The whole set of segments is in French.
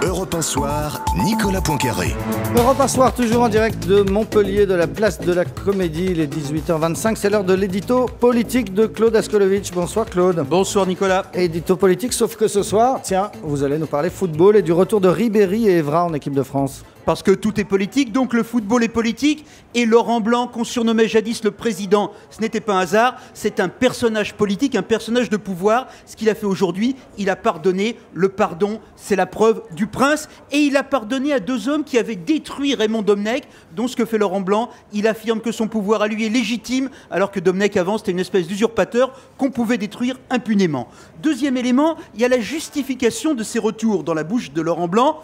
Europe 1 Soir, Nicolas Poincaré. Europe 1 Soir, toujours en direct de Montpellier, de la place de la Comédie, il est 18h25. C'est l'heure de l'édito politique de Claude Askolovitch. Bonsoir Claude. Bonsoir Nicolas. Édito politique, sauf que ce soir, tiens, vous allez nous parler football et du retour de Ribéry et Evra en équipe de France. Parce que tout est politique, donc le football est politique. Et Laurent Blanc, qu'on surnommait jadis le président, ce n'était pas un hasard. C'est un personnage politique, un personnage de pouvoir. Ce qu'il a fait aujourd'hui, il a pardonné. Le pardon, c'est la preuve du prince. Et il a pardonné à deux hommes qui avaient détruit Raymond Domenech. Donc ce que fait Laurent Blanc, il affirme que son pouvoir à lui est légitime, alors que Domenech avant, c'était une espèce d'usurpateur qu'on pouvait détruire impunément. Deuxième élément, il y a la justification de ces retours dans la bouche de Laurent Blanc.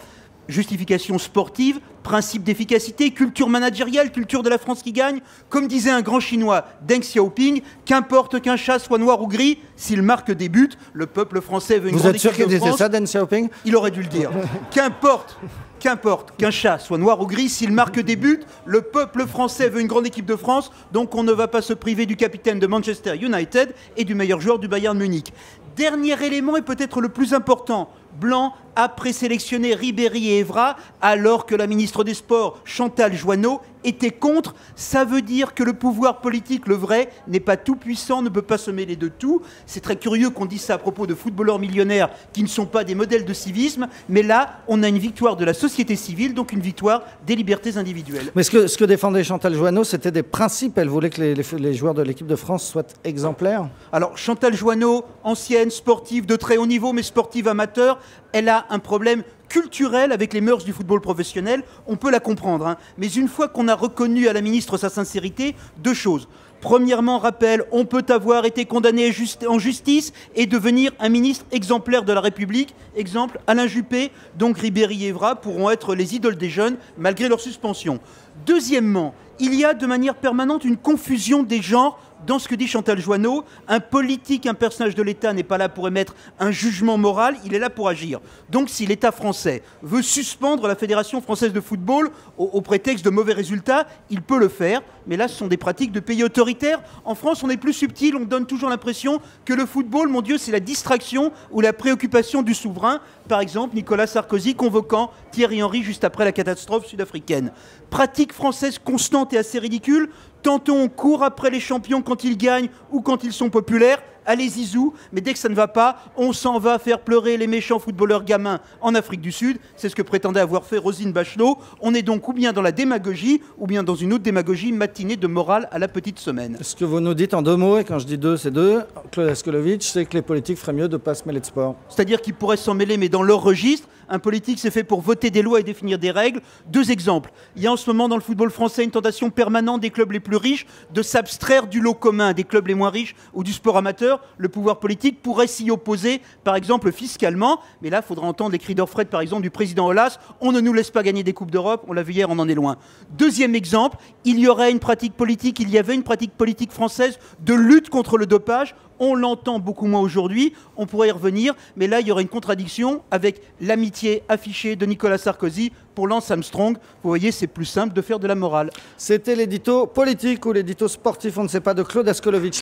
Justification sportive, principe d'efficacité, culture managériale, culture de la France qui gagne. Comme disait un grand chinois, Deng Xiaoping, qu'importe qu'un chat soit noir ou gris, s'il marque des buts, le peuple français veut une grande équipe de France. Vous êtes sûr qu'il disait ça, Deng Xiaoping ? Il aurait dû le dire. Qu'importe qu'un chat soit noir ou gris, s'il marque des buts, le peuple français veut une grande équipe de France, donc on ne va pas se priver du capitaine de Manchester United et du meilleur joueur du Bayern Munich. Dernier élément et peut-être le plus important, Blanc a présélectionné Ribéry et Evra alors que la ministre des Sports, Chantal Joanneau, était contre. Ça veut dire que le pouvoir politique, le vrai, n'est pas tout puissant, ne peut pas se mêler de tout. C'est très curieux qu'on dise ça à propos de footballeurs millionnaires qui ne sont pas des modèles de civisme, mais là, on a une victoire de la société civile, donc une victoire des libertés individuelles. Mais ce que défendait Chantal Joanneau, c'était des principes. Elle voulait que les joueurs de l'équipe de France soient exemplaires. Alors, Chantal Joanneau, ancienne sportive de très haut niveau, mais sportive amateur, elle a un problème culturel avec les mœurs du football professionnel, on peut la comprendre. Hein. Mais une fois qu'on a reconnu à la ministre sa sincérité, deux choses. Premièrement, rappel, on peut avoir été condamné en justice et devenir un ministre exemplaire de la République. Exemple, Alain Juppé, donc Ribéry et Evra pourront être les idoles des jeunes malgré leur suspension. Deuxièmement, il y a de manière permanente une confusion des genres dans ce que dit Chantal Joanneau. Un politique, un personnage de l'État n'est pas là pour émettre un jugement moral, il est là pour agir. Donc si l'État français veut suspendre la Fédération française de football au prétexte de mauvais résultats, il peut le faire. Mais là, ce sont des pratiques de pays autoritaires. En France, on est plus subtil, on donne toujours l'impression que le football, mon Dieu, c'est la distraction ou la préoccupation du souverain. Par exemple, Nicolas Sarkozy convoquant Thierry Henry juste après la catastrophe sud-africaine. Pratique française constante et assez ridicule. Tantôt on court après les champions quand ils gagnent ou quand ils sont populaires, allez zizou, mais dès que ça ne va pas, on s'en va faire pleurer les méchants footballeurs gamins en Afrique du Sud. C'est ce que prétendait avoir fait Roselyne Bachelot. On est donc ou bien dans la démagogie, ou bien dans une autre démagogie matinée de morale à la petite semaine. Ce que vous nous dites en deux mots, et quand je dis deux, c'est deux, Claude Askolovitch, c'est que les politiques feraient mieux de ne pas se mêler de sport. C'est-à-dire qu'ils pourraient s'en mêler, mais dans leur registre. Un politique, c'est fait pour voter des lois et définir des règles. Deux exemples. Il y a en ce moment dans le football français une tentation permanente des clubs les plus riches de s'abstraire du lot commun des clubs les moins riches ou du sport amateur. Le pouvoir politique pourrait s'y opposer, par exemple fiscalement. Mais là, il faudra entendre les cris d'orfraie, par exemple, du président Aulas. On ne nous laisse pas gagner des Coupes d'Europe. On l'a vu hier, on en est loin. Deuxième exemple, il y avait une pratique politique française de lutte contre le dopage. On l'entend beaucoup moins aujourd'hui, on pourrait y revenir, mais là, il y aurait une contradiction avec l'amitié affichée de Nicolas Sarkozy pour Lance Armstrong. Vous voyez, c'est plus simple de faire de la morale. C'était l'édito politique ou l'édito sportif, on ne sait pas, de Claude Askolovitch.